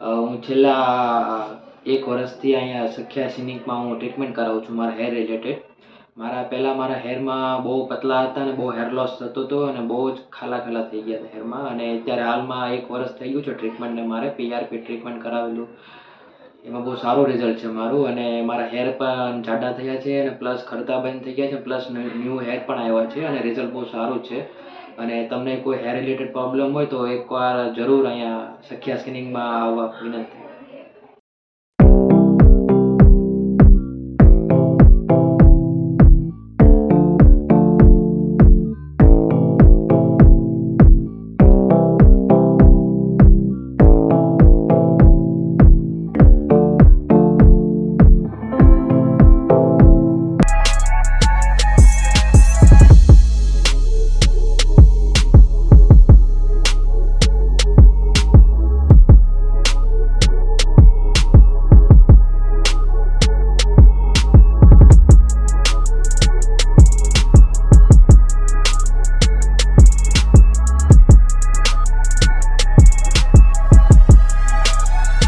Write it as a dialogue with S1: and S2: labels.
S1: હું છેલ્લા 1 વર્ષથી અહીંયા સખ્યા ક્લિનિકમાં હું ટ્રીટમેન્ટ કરાવું છું મારા હેર રિલેટેડ. મારા હેરમાં બહુ પતલા હતા અને બહુ હેર લોસ થતો હતો અને બહુ જ ખાલા થઈ ગયા હતા હેરમાં. અને અત્યારે હાલમાં 1 વર્ષ થઈ ગયું છે ટ્રીટમેન્ટને. મારે PRP ટ્રીટમેન્ટ કરાવેલું, એમાં બહુ સારું રિઝલ્ટ છે મારું. અને મારા હેર પણ જાડા થયા છે અને પ્લસ ખરતા બંધ થઈ ગયા છે, પ્લસ ન્યૂ હેર પણ આવ્યા છે અને રિઝલ્ટ બહુ સારું છે. અને તમને કોઈ હેર રિલેટેડ પ્રોબ્લેમ હોય તો એકવાર જરૂર અહીંયા સખ્યા સ્કિનિંગમાં આવવા વિનંતી.